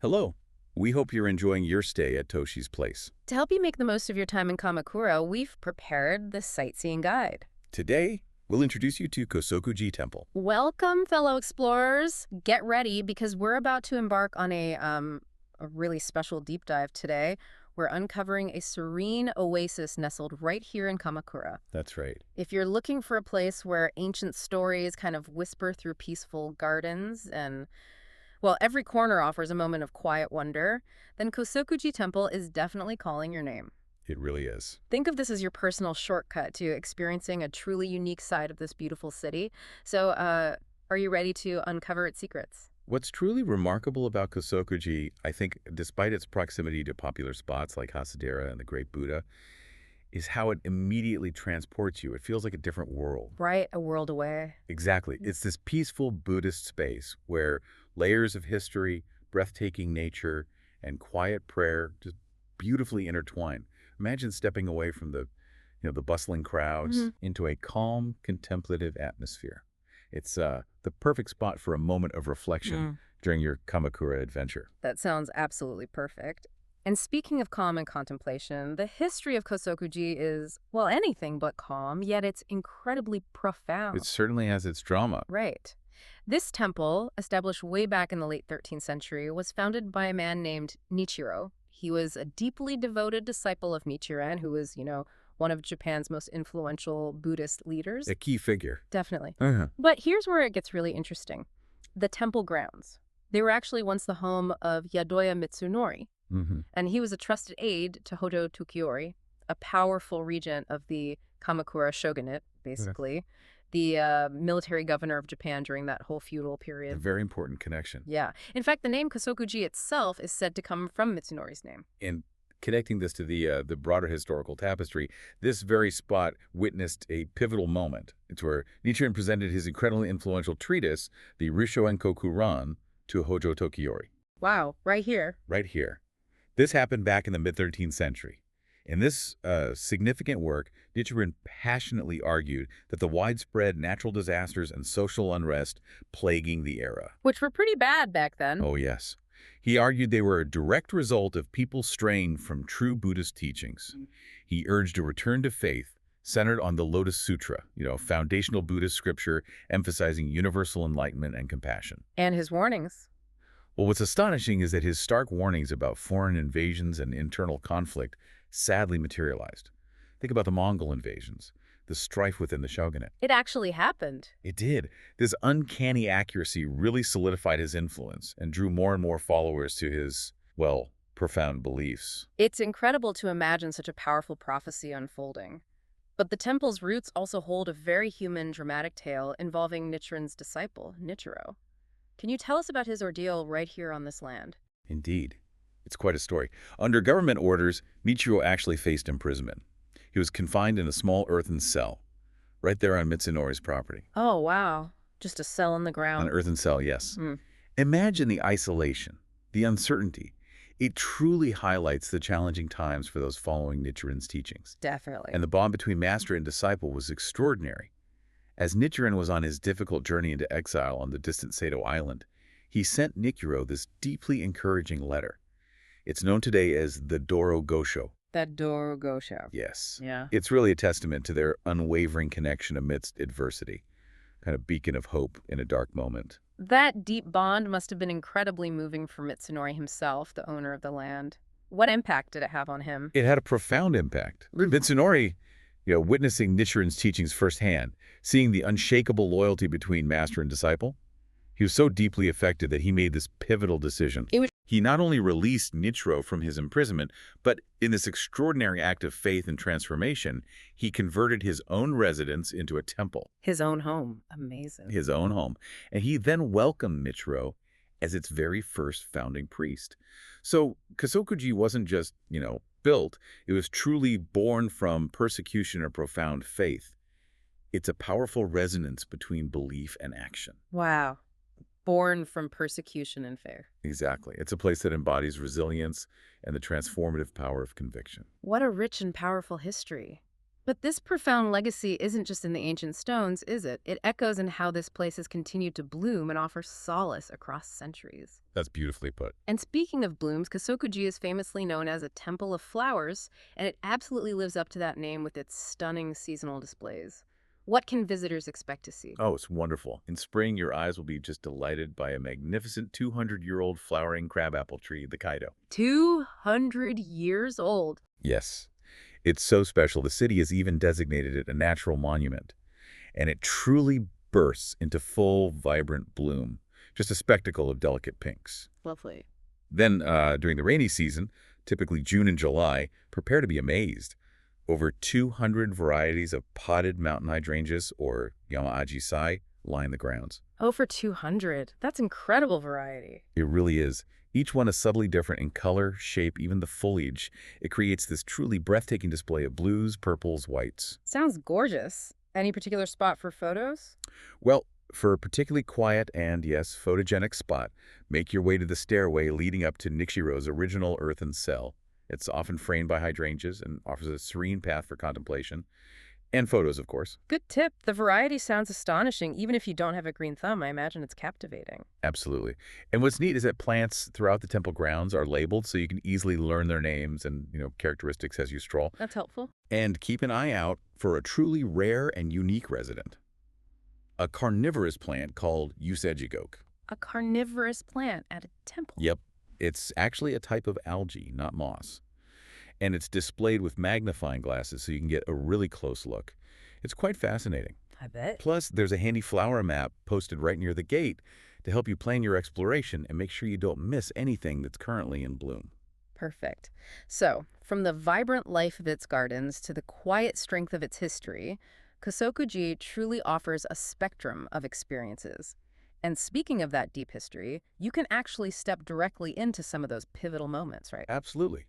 Hello. We hope you're enjoying your stay at Toshi's place. To help you make the most of your time in Kamakura, we've prepared the sightseeing guide. Today, we'll introduce you to Kosoku-ji Temple. Welcome, fellow explorers. Get ready because we're about to embark on a really special deep dive today. We're uncovering a serene oasis nestled right here in Kamakura. That's right. If you're looking for a place where ancient stories kind of whisper through peaceful gardens and, well, every corner offers a moment of quiet wonder, then Kosoku-ji Temple is definitely calling your name. It really is. Think of this as your personal shortcut to experiencing a truly unique side of this beautiful city. So, are you ready to uncover its secrets? What's truly remarkable about Kosoku-ji, I think, despite its proximity to popular spots like Hasadera and the Great Buddha, is how it immediately transports you. It feels like a different world. Right, a world away. Exactly. It's this peaceful Buddhist space where layers of history, breathtaking nature, and quiet prayer just beautifully intertwine. Imagine stepping away from the bustling crowds into a calm, contemplative atmosphere. It's the perfect spot for a moment of reflection during your Kamakura adventure. That sounds absolutely perfect. And speaking of calm and contemplation, the history of Kosoku-ji is, well, anything but calm, yet it's incredibly profound. It certainly has its drama. Right. This temple, established way back in the late 13th century, was founded by a man named Nichiro. He was a deeply devoted disciple of Nichiren, who was, one of Japan's most influential Buddhist leaders. A key figure. Definitely. But here's where it gets really interesting. The temple grounds. They were actually once the home of Yadoya Mitsunori, and he was a trusted aide to Hojo Tukiori, a powerful regent of the Kamakura shogunate, basically, the military governor of Japan during that whole feudal A period. very important connection. Yeah. In fact, the name Kosoku-ji itself is said to come from Mitsunori's name. And connecting this to the broader historical tapestry, this very spot witnessed a pivotal moment. It's where Nichiren presented his incredibly influential treatise, the Rishoen Kokuran, to Hojo Tokiori. Wow, right here. Right here. This happened back in the mid-13th century. In this significant work, Nichiren passionately argued that the widespread natural disasters and social unrest plaguing the era. Which were pretty bad back then. Oh, yes. He argued they were a direct result of people straying from true Buddhist teachings. He urged a return to faith centered on the Lotus Sutra, foundational Buddhist scripture emphasizing universal enlightenment and compassion. And his warnings. Well, what's astonishing is that his stark warnings about foreign invasions and internal conflict sadly materialized. Think about the Mongol invasions, the strife within the shogunate. It actually happened. It did. This uncanny accuracy really solidified his influence and drew more and more followers to his, well, profound beliefs. It's incredible to imagine such a powerful prophecy unfolding. But the temple's roots also hold a very human, dramatic tale involving Nichiren's disciple, Nichiro. Can you tell us about his ordeal right here on this land? Indeed. It's quite a story. Under government orders, Nichiro actually faced imprisonment. He was confined in a small earthen cell, right there on Mitsunori's property. Oh, wow. Just a cell in the ground. An earthen cell, yes. Imagine the isolation, the uncertainty. It truly highlights the challenging times for those following Nichiren's teachings. Definitely. And the bond between master and disciple was extraordinary. As Nichiren was on his difficult journey into exile on the distant Seto Island, he sent Nichiro this deeply encouraging letter. It's known today as the Doro Gosho. That Doro Gosho. Yes. Yeah. It's really a testament to their unwavering connection amidst adversity, kind of beacon of hope in a dark moment. That deep bond must have been incredibly moving for Mitsunori himself, the owner of the land. What impact did it have on him? It had a profound impact. Mitsunori, witnessing Nichiren's teachings firsthand, seeing the unshakable loyalty between master and disciple, he was so deeply affected that he made this pivotal decision. He not only released Nichiro from his imprisonment, but in this extraordinary act of faith and transformation, he converted his own residence into a temple. His own home. Amazing. His own home. And he then welcomed Nichiro as its very first founding priest. So Kosoku-ji wasn't just, built. It was truly born from persecution or profound faith. It's a powerful resonance between belief and action. Wow. Born from persecution and faith. Exactly. It's a place that embodies resilience and the transformative power of conviction. What a rich and powerful history. But this profound legacy isn't just in the ancient stones, is it? It echoes in how this place has continued to bloom and offer solace across centuries. That's beautifully put. And speaking of blooms, Kosoku-ji is famously known as a temple of flowers, and it absolutely lives up to that name with its stunning seasonal displays. What can visitors expect to see? Oh, it's wonderful. In spring, your eyes will be just delighted by a magnificent 200-year-old flowering crabapple tree, the Kaido. 200 years old. Yes. It's so special, the city has even designated it a natural monument. And it truly bursts into full, vibrant bloom. Just a spectacle of delicate pinks. Lovely. Then, during the rainy season, typically June and July, prepare to be amazed. Over 200 varieties of potted mountain hydrangeas, or yama-aji-sai, line the grounds. Oh, for 200. That's incredible variety. It really is. Each one is subtly different in color, shape, even the foliage. It creates this truly breathtaking display of blues, purples, whites. Sounds gorgeous. Any particular spot for photos? Well, for a particularly quiet and, yes, photogenic spot, make your way to the stairway leading up to Nichiro's original earthen cell. It's often framed by hydrangeas and offers a serene path for contemplation. And photos, of course. Good tip. The variety sounds astonishing. Even if you don't have a green thumb, I imagine it's captivating. Absolutely. And what's neat is that plants throughout the temple grounds are labeled so you can easily learn their names and, characteristics as you stroll. That's helpful. And keep an eye out for a truly rare and unique resident. A carnivorous plant called Usejigok. A carnivorous plant at a temple. Yep. It's actually a type of algae, not moss. And it's displayed with magnifying glasses so you can get a really close look. It's quite fascinating. I bet. Plus, there's a handy flower map posted right near the gate to help you plan your exploration and make sure you don't miss anything that's currently in bloom. Perfect. So, from the vibrant life of its gardens to the quiet strength of its history, Kosoku-ji truly offers a spectrum of experiences. And speaking of that deep history, you can actually step directly into some of those pivotal moments, right? Absolutely.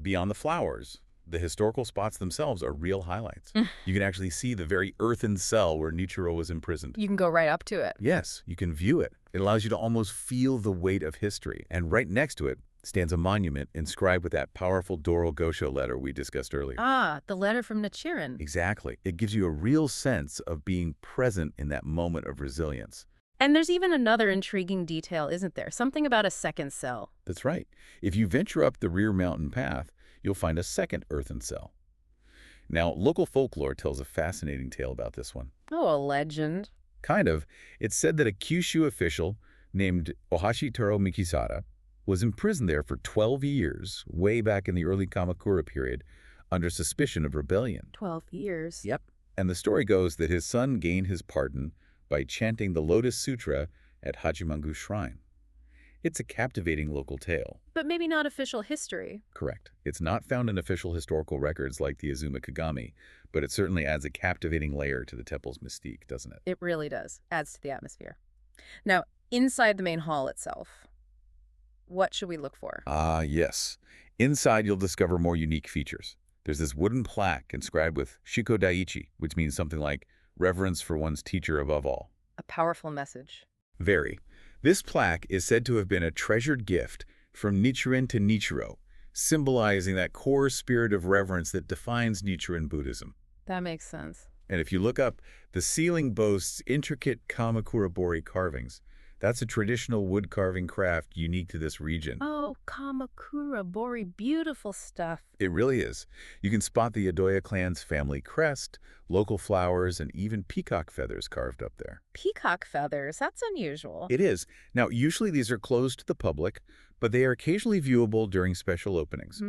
Beyond the flowers, the historical spots themselves are real highlights. You can actually see the very earthen cell where Nichiro was imprisoned. You can go right up to it. Yes, you can view it. It allows you to almost feel the weight of history. And right next to it stands a monument inscribed with that powerful Doro Gosho letter we discussed earlier. Ah, the letter from Nichiren. Exactly. It gives you a real sense of being present in that moment of resilience. And there's even another intriguing detail, isn't there? Something about a second cell. That's right. If you venture up the rear mountain path, you'll find a second earthen cell. Now, local folklore tells a fascinating tale about this one. Oh, a legend. Kind of. It's said that a Kyushu official named Ohashitaro Mikisada was imprisoned there for 12 years, way back in the early Kamakura period, under suspicion of rebellion. 12 years. Yep. And the story goes that his son gained his pardon by chanting the Lotus Sutra at Hachimangu Shrine. It's a captivating local tale. But maybe not official history. Correct. It's not found in official historical records like the Azuma Kagami, but it certainly adds a captivating layer to the temple's mystique, doesn't it? It really does. Adds to the atmosphere. Now, inside the main hall itself, what should we look for? Yes. Inside, you'll discover more unique features. There's this wooden plaque inscribed with Shiko Daiichi, which means something like reverence for one's teacher above all. A powerful message. Very. This plaque is said to have been a treasured gift from Nichiren to Nichiro, symbolizing that core spirit of reverence that defines Nichiren Buddhism. That makes sense. And if you look up, the ceiling boasts intricate Kamakura bori carvings. That's a traditional wood carving craft unique to this region. Oh, Kamakura bori, beautiful stuff. It really is. You can spot the Yadoya clan's family crest, local flowers, and even peacock feathers carved up there. Peacock feathers, that's unusual. It is. Now, usually these are closed to the public, but they are occasionally viewable during special openings.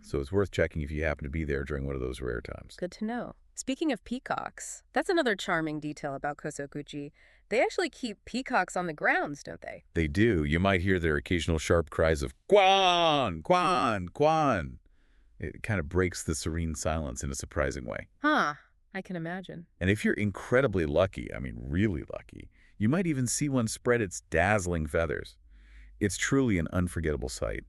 So it's worth checking if you happen to be there during one of those rare times. Good to know. Speaking of peacocks, that's another charming detail about Kosoku-ji. They actually keep peacocks on the grounds, don't they? They do. You might hear their occasional sharp cries of "Kwan! Kwan! Kwan!" It kind of breaks the serene silence in a surprising way. Huh. I can imagine. And if you're incredibly lucky, I mean really lucky, you might even see one spread its dazzling feathers. It's truly an unforgettable sight.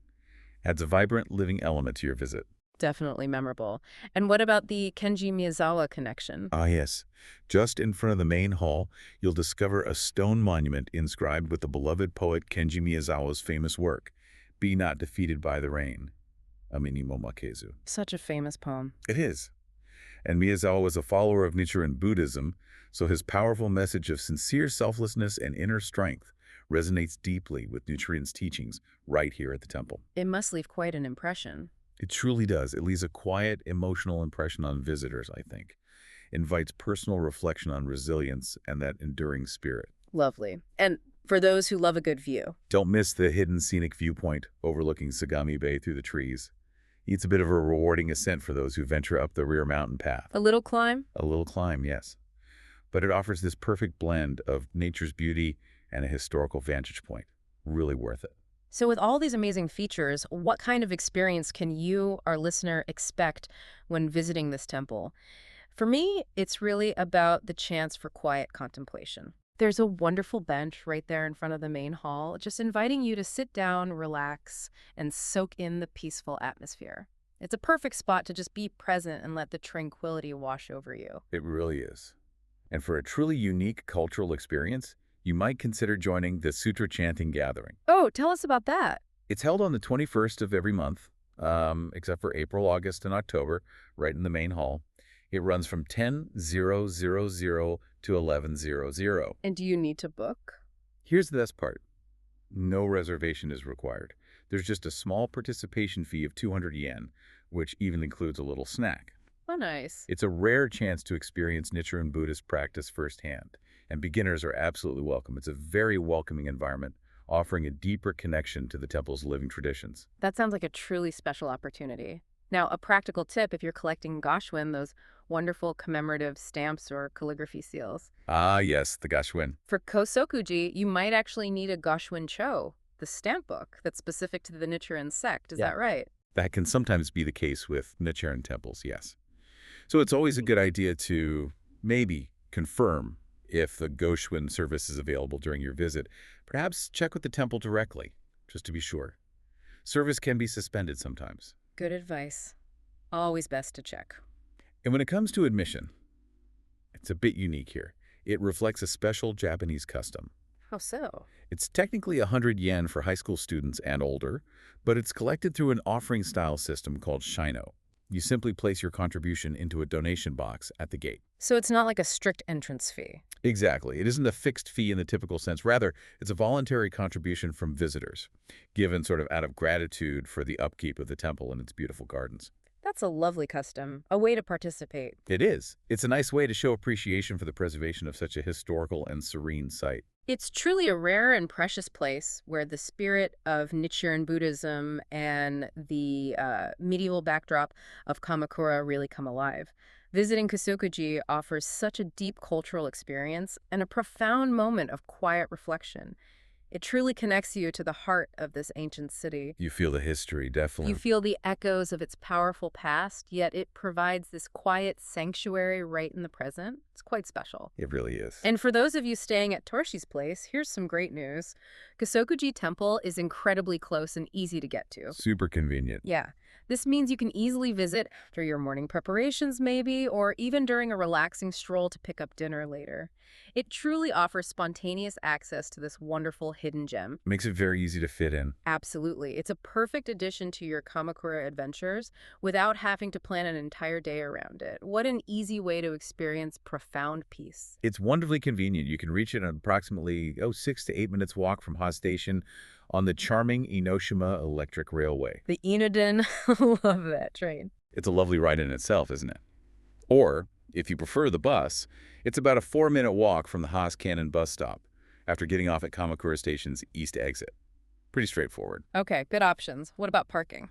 Adds a vibrant living element to your visit. Definitely memorable. And what about the Kenji Miyazawa connection? Ah, yes. Just in front of the main hall, you'll discover a stone monument inscribed with the beloved poet Kenji Miyazawa's famous work, Be Not Defeated by the Rain, Amini Momakezu. Such a famous poem. It is. And Miyazawa was a follower of Nichiren Buddhism, so his powerful message of sincere selflessness and inner strength resonates deeply with Nichiren's teachings right here at the temple. It must leave quite an impression. It truly does. It leaves a quiet, emotional impression on visitors, I think. Invites personal reflection on resilience and that enduring spirit. Lovely. And for those who love a good view. Don't miss the hidden scenic viewpoint overlooking Sagami Bay through the trees. It's a bit of a rewarding ascent for those who venture up the rear mountain path. A little climb? A little climb, yes. But it offers this perfect blend of nature's beauty and a historical vantage point. Really worth it. So with all these amazing features, what kind of experience can you, our listener, expect when visiting this temple? For me, it's really about the chance for quiet contemplation. There's a wonderful bench right there in front of the main hall, just inviting you to sit down, relax, and soak in the peaceful atmosphere. It's a perfect spot to just be present and let the tranquility wash over you. It really is. And for a truly unique cultural experience, you might consider joining the Sutra Chanting Gathering. Oh, tell us about that. It's held on the 21st of every month, except for April, August, and October, right in the main hall. It runs from 10:00 to 11:00. And do you need to book? Here's the best part. No reservation is required. There's just a small participation fee of 200 yen, which even includes a little snack. Oh, nice. It's a rare chance to experience Nichiren Buddhist practice firsthand, and beginners are absolutely welcome. It's a very welcoming environment, offering a deeper connection to the temple's living traditions. That sounds like a truly special opportunity. Now, a practical tip if you're collecting gashwin, those wonderful commemorative stamps or calligraphy seals. Ah, yes, the Gashwin. For Kosoku-ji, you might actually need a gashwin cho, the stamp book that's specific to the Nichiren sect. Is that right? That can sometimes be the case with Nichiren temples, yes. So it's always a good idea to maybe confirm if the Goshuin service is available during your visit. Perhaps check with the temple directly, just to be sure. Service can be suspended sometimes. Good advice. Always best to check. And when it comes to admission, it's a bit unique here. It reflects a special Japanese custom. How so? It's technically 100 yen for high school students and older, but it's collected through an offering-style system called Shino. You simply place your contribution into a donation box at the gate. So it's not like a strict entrance fee. Exactly. It isn't a fixed fee in the typical sense. Rather, it's a voluntary contribution from visitors, given sort of out of gratitude for the upkeep of the temple and its beautiful gardens. That's a lovely custom, a way to participate. It is. It's a nice way to show appreciation for the preservation of such a historical and serene site. It's truly a rare and precious place where the spirit of Nichiren Buddhism and the medieval backdrop of Kamakura really come alive. Visiting Kosoku-ji offers such a deep cultural experience and a profound moment of quiet reflection. It truly connects you to the heart of this ancient city. You feel the history, definitely. You feel the echoes of its powerful past, yet it provides this quiet sanctuary right in the present. It's quite special. It really is. And for those of you staying at Torshi's place, here's some great news. Kosoku-ji Temple is incredibly close and easy to get to. Super convenient. Yeah. This means you can easily visit after your morning preparations maybe, or even during a relaxing stroll to pick up dinner later. It truly offers spontaneous access to this wonderful hidden gem. Makes it very easy to fit in. Absolutely. It's a perfect addition to your Kamakura adventures without having to plan an entire day around it. What an easy way to experience profound peace. It's wonderfully convenient. You can reach it in approximately 6 to 8 minutes walk from Ha Station on the charming Enoshima Electric Railway. The Inoden, love that train. It's a lovely ride in itself, isn't it? Or, if you prefer the bus, it's about a 4-minute walk from the Haas Cannon bus stop after getting off at Kamakura Station's east exit. Pretty straightforward. Okay, good options. What about parking?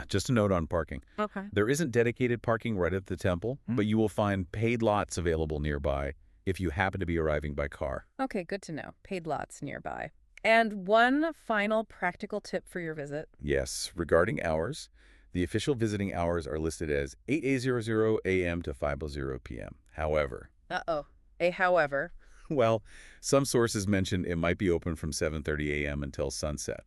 Just a note on parking. Okay. There isn't dedicated parking right at the temple, but you will find paid lots available nearby if you happen to be arriving by car. Okay, good to know. Paid lots nearby. And one final practical tip for your visit. Yes, regarding hours, the official visiting hours are listed as 8:00 a.m. to 5:00 p.m. However, However. well, some sources mention it might be open from 7:30 a.m. until sunset.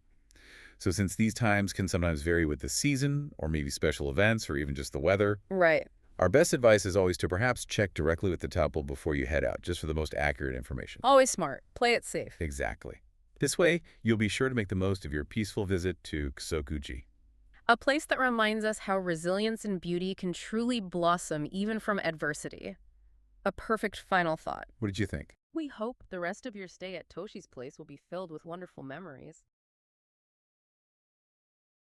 So since these times can sometimes vary with the season, or maybe special events, or even just the weather, Right. our best advice is always to perhaps check directly with the temple before you head out, just for the most accurate information. Always smart. Play it safe. Exactly. This way, you'll be sure to make the most of your peaceful visit to Kosoku-ji. A place that reminds us how resilience and beauty can truly blossom even from adversity. A perfect final thought. What did you think? We hope the rest of your stay at Toshi's place will be filled with wonderful memories.